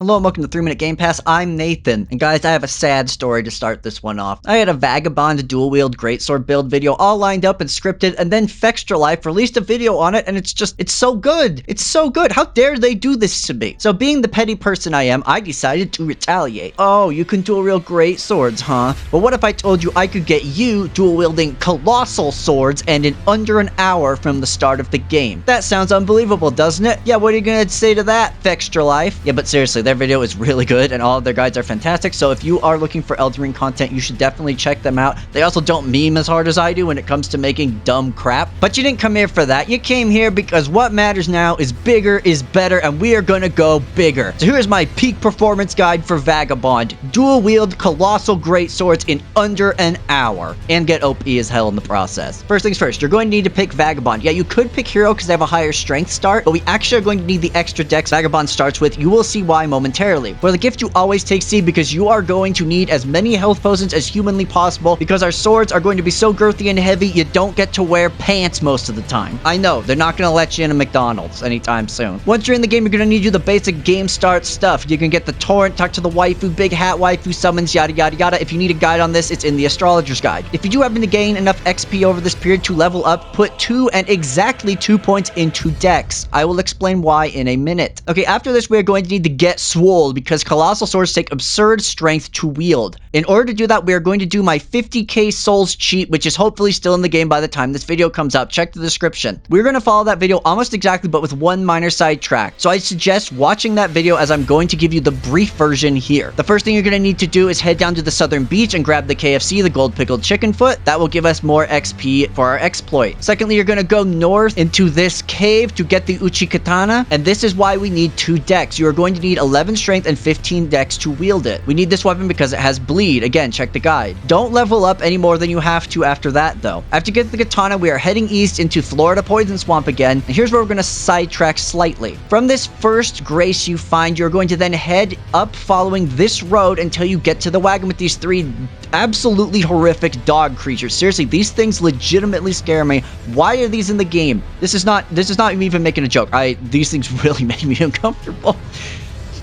Hello and welcome to 3 Minute Game Pass. I'm Nathan, and guys, I have a sad story to start this one off. I had a Vagabond dual-wield Greatsword build video all lined up and scripted, and then Fextralife released a video on it, and it's so good! It's so good! How dare they do this to me? So being the petty person I am, I decided to retaliate. Oh, you can dual-wield Greatswords, huh? But what if I told you I could get you dual-wielding Colossal Swords and in under an hour from the start of the game? That sounds unbelievable, doesn't it? Yeah, what are you gonna say to that, Fextralife? Yeah, but seriously, their video is really good and all of their guides are fantastic, so if you are looking for Elden Ring content, you should definitely check them out. They also don't meme as hard as I do when it comes to making dumb crap. But you didn't come here for that. You came here because what matters now is bigger is better, and we are gonna go bigger. So here's my peak performance guide for Vagabond. Dual wield Colossal Great Swords in under an hour, and get OP as hell in the process. First things first, you're going to need to pick Vagabond. Yeah, you could pick Hero because they have a higher strength start, but we actually are going to need the extra dex Vagabond starts with. You will see why momentarily. For the gift, you always take C because you are going to need as many health potions as humanly possible because our swords are going to be so girthy and heavy you don't get to wear pants most of the time. I know, they're not going to let you in a McDonald's anytime soon. Once you're in the game, you're going to need you the basic game start stuff. You can get the torrent, talk to the waifu, big hat waifu, summons, yada yada yada. If you need a guide on this, it's in the astrologer's guide. If you do happen to gain enough XP over this period to level up, put 2 and exactly 2 points into dex. I will explain why in a minute. Okay, after this, we are going to need to get swole because Colossal Swords take absurd strength to wield. In order to do that, we are going to do my 50k souls cheat, which is hopefully still in the game by the time this video comes out. Check the description. We're going to follow that video almost exactly, but with one minor sidetrack. So I suggest watching that video as I'm going to give you the brief version here. The first thing you're going to need to do is head down to the southern beach and grab the KFC, the gold pickled chicken foot. That will give us more XP for our exploit. Secondly, you're going to go north into this cave to get the Uchi Katana, and this is why we need 2 dex. You are going to need 11 strength and 15 dex to wield it. We need this weapon because it has bleed. Again, check the guide. Don't level up any more than you have to after that, though. After getting the katana, we are heading east into Florida Poison Swamp again, and here's where we're going to sidetrack slightly. From this first grace you find, you're going to then head up following this road until you get to the wagon with these 3 absolutely horrific dog creatures. Seriously, these things legitimately scare me. Why are these in the game? This is not even making a joke. These things really make me uncomfortable.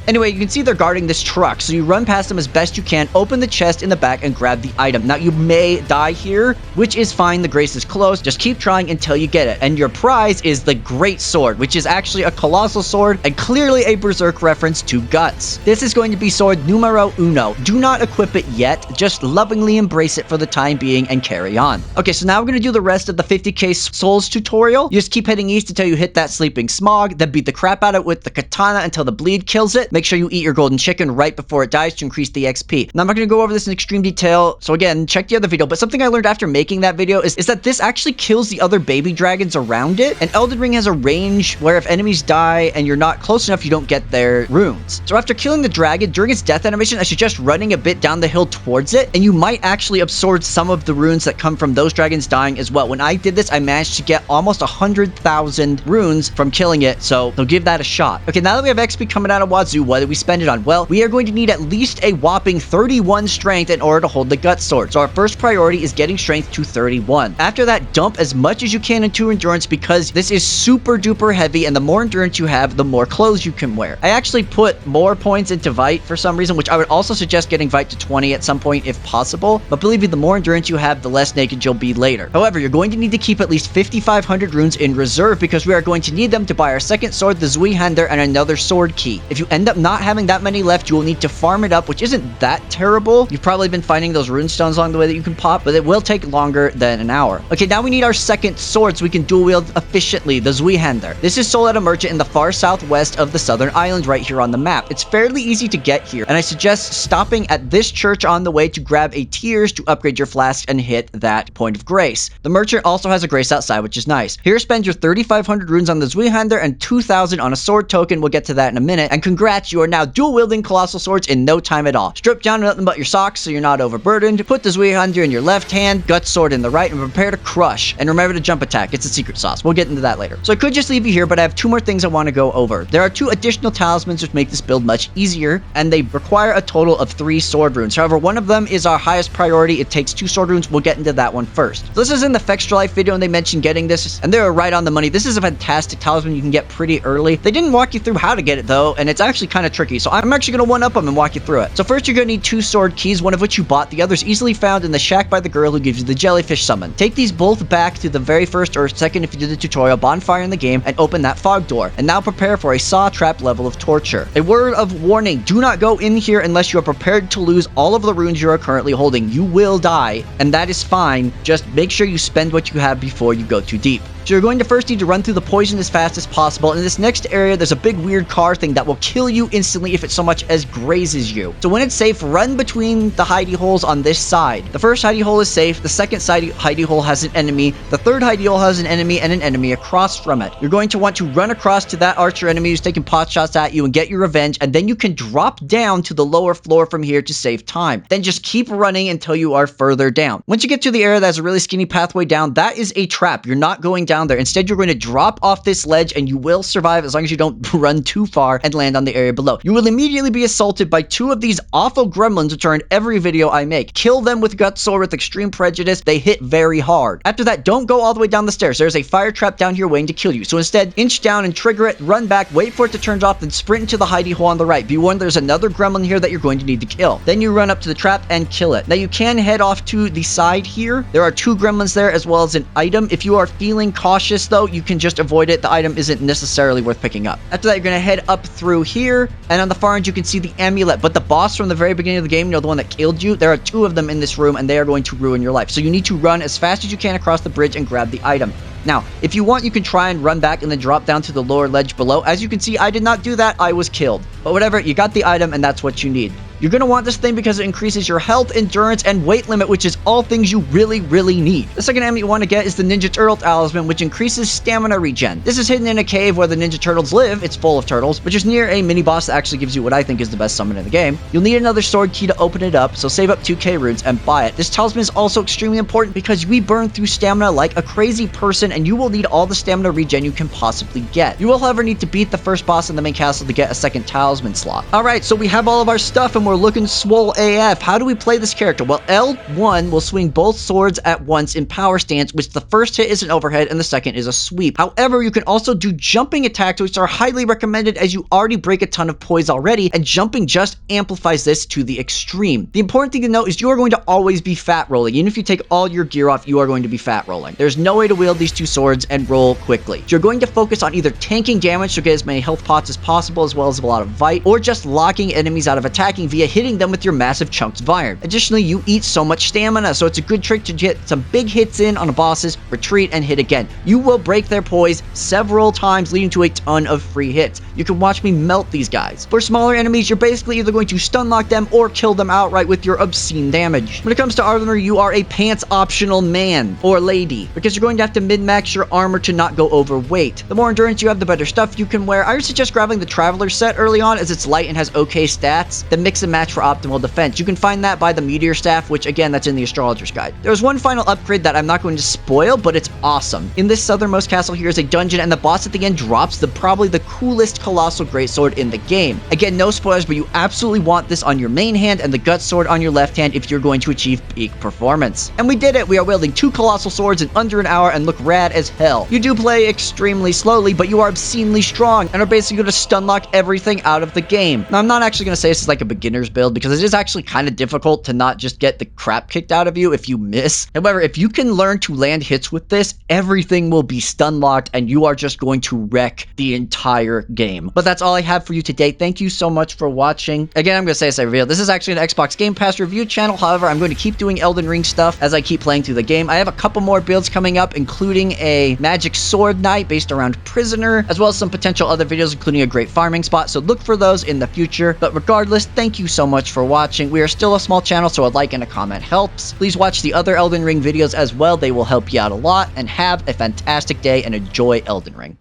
Anyway, you can see they're guarding this truck, so you run past them as best you can, open the chest in the back, and grab the item. Now, you may die here, which is fine. The grace is close. Just keep trying until you get it. And your prize is the Great Sword, which is actually a Colossal Sword and clearly a Berserk reference to Guts. This is going to be sword numero uno. Do not equip it yet. Just lovingly embrace it for the time being and carry on. Okay, so now we're going to do the rest of the 50k souls tutorial. You just keep heading east until you hit that sleeping smog, then beat the crap out of it with the katana until the bleed kills it. Make sure you eat your golden chicken right before it dies to increase the XP. Now, I'm not going to go over this in extreme detail, so again, check the other video, but something I learned after making that video is that this actually kills the other baby dragons around it, and Elden Ring has a range where if enemies die and you're not close enough, you don't get their runes. So after killing the dragon, during its death animation, I suggest running a bit down the hill towards it, and you might actually absorb some of the runes that come from those dragons dying as well. When I did this, I managed to get almost 100,000 runes from killing it, so give that a shot. Okay, now that we have XP coming out of wazoo, what do we spend it on? Well, we are going to need at least a whopping 31 strength in order to hold the Gut Sword. So our first priority is getting strength to 31. After that, dump as much as you can into endurance because this is super duper heavy, and the more endurance you have, the more clothes you can wear. I actually put more points into Vite for some reason, which I would also suggest getting Vite to 20 at some point if possible, but believe me, the more endurance you have, the less naked you'll be later. However, you're going to need to keep at least 5,500 runes in reserve because we are going to need them to buy our second sword, the Zweihander, and another sword key. If you end up not having that many left, you will need to farm it up, which isn't that terrible. You've probably been finding those rune stones along the way that you can pop, but it will take longer than an hour. Okay, now we need our second sword so we can dual wield efficiently, the Zweihander. This is sold at a merchant in the far southwest of the southern island right here on the map. It's fairly easy to get here, and I suggest stopping at this church on the way to grab a tears to upgrade your flask and hit that point of grace. The merchant also has a grace outside, which is nice. Here, spend your 3,500 runes on the Zweihander and 2,000 on a sword token. We'll get to that in a minute. And congrats, you are now dual-wielding Colossal Swords in no time at all. Strip down to nothing but your socks so you're not overburdened. Put the Zweihander in your left hand, Gut Sword in the right, and prepare to crush. And remember to jump attack. It's a secret sauce. We'll get into that later. So I could just leave you here, but I have 2 more things I want to go over. There are 2 additional talismans which make this build much easier, and they require a total of 3 sword runes. However, one of them is our highest priority. It takes 2 sword runes. We'll get into that one first. So this is in the Fextralife video, and they mentioned getting this, and they were right on the money. This is a fantastic talisman you can get pretty early. They didn't walk you through how to get it, though, and it's actually kind of tricky. So I'm actually going to one-up them and walk you through it. So first, you're going to need 2 sword keys, one of which you bought. The other's easily found in the shack by the girl who gives you the jellyfish summon. Take these both back to the very first or second, if you did the tutorial, bonfire in the game, and open that fog door. And now prepare for a saw trap level of torture. A word of warning, do not go in here unless you are prepared to lose all of the runes you are currently holding. You will die, and that is fine. Just make sure you spend what you have before you go too deep. So you're going to first need to run through the poison as fast as possible. In this next area, there's a big weird car thing that will kill you instantly if it so much as grazes you. So when it's safe, run between the hidey holes on this side. The first hidey hole is safe. The second hidey hole has an enemy. The third hidey hole has an enemy and an enemy across from it. You're going to want to run across to that archer enemy who's taking pot shots at you and get your revenge. And then you can drop down to the lower floor from here to save time. Then just keep running until you are further down. Once you get to the area that has a really skinny pathway down, that is a trap. You're not going down there. Instead, you're going to drop off this ledge and you will survive as long as you don't run too far and land on the area below. You will immediately be assaulted by 2 of these awful gremlins, which are in every video I make. Kill them with Greatsword with extreme prejudice. They hit very hard. After that, don't go all the way down the stairs. There's a fire trap down here waiting to kill you. So instead, inch down and trigger it, run back, wait for it to turn off, then sprint into the hidey hole on the right. Be warned, there's another gremlin here that you're going to need to kill. Then you run up to the trap and kill it. Now you can head off to the side here. There are 2 gremlins there as well as an item. If you are feeling cautious though, you can just avoid it. The item isn't necessarily worth picking up. After that, you're going to head up through here, and on the far end you can see the amulet. But the boss from the very beginning of the game, you know, the one that killed you, there are 2 of them in this room and they are going to ruin your life. So you need to run as fast as you can across the bridge and grab the item. Now, if you want, you can try and run back and then drop down to the lower ledge below. As you can see, I did not do that. I was killed. But whatever, you got the item and that's what you need. You're going to want this thing because it increases your health, endurance, and weight limit, which is all things you really, really need. The second item you want to get is the Ninja Turtle Talisman, which increases stamina regen. This is hidden in a cave where the Ninja Turtles live. It's full of turtles, which is near a mini-boss that actually gives you what I think is the best summon in the game. You'll need another sword key to open it up, so save up 2k runes and buy it. This talisman is also extremely important because we burn through stamina like a crazy person, and you will need all the stamina regen you can possibly get. You will, however, need to beat the first boss in the main castle to get a second talisman slot. Alright, so we have all of our stuff and we're looking swole AF. How do we play this character? Well, L1 will swing both swords at once in power stance, which the first hit is an overhead and the second is a sweep. However, you can also do jumping attacks, which are highly recommended as you already break a ton of poise already, and jumping just amplifies this to the extreme. The important thing to note is you are going to always be fat rolling. Even if you take all your gear off, you are going to be fat rolling. There's no way to wield these 2 swords and roll quickly. So you're going to focus on either tanking damage to get as many health pots as possible, as well as a lot of Vite, or just locking enemies out of attacking via hitting them with your massive chunks of iron. Additionally, you eat so much stamina, so it's a good trick to get some big hits in on the bosses, retreat, and hit again. You will break their poise several times, leading to a ton of free hits. You can watch me melt these guys. For smaller enemies, you're basically either going to stun lock them or kill them outright with your obscene damage. When it comes to armor, you are a pants optional man or lady, because you're going to have to min-max your armor to not go overweight. The more endurance you have, the better stuff you can wear. I would suggest grabbing the Traveler set early on, as it's light and has okay stats, then mix and match for optimal defense. You can find that by the Meteor Staff, which again, that's in the Astrologer's Guide. There's one final upgrade that I'm not going to spoil, but it's awesome. In this southernmost castle here is a dungeon, and the boss at the end drops probably the coolest Colossal Greatsword in the game. Again, no spoilers, but you absolutely want this on your main hand and the Gut Sword on your left hand if you're going to achieve peak performance. And we did it! We are wielding 2 Colossal Swords in under an hour and look rad as hell. You do play extremely slowly, but you are obscenely strong and are basically going to stun lock everything out of the game. Now, I'm not actually going to say this is like a beginner's build, because it is actually kind of difficult to not just get the crap kicked out of you if you miss. However, if you can learn to land hits with this, everything will be stun locked and you are just going to wreck the entire game. But that's all I have for you today. Thank you so much for watching. Again, I'm going to say this every video. This is actually an Xbox Game Pass review channel. However, I'm going to keep doing Elden Ring stuff as I keep playing through the game. I have a couple more builds coming up, including a magic sword knight based around Prisoner, as well as some potential other videos, including a great farming spot. So look for those in the future. But regardless, thank you so much for watching. We are still a small channel, so a like and a comment helps. Please watch the other Elden Ring videos as well. They will help you out a lot. And have a fantastic day and enjoy Elden Ring.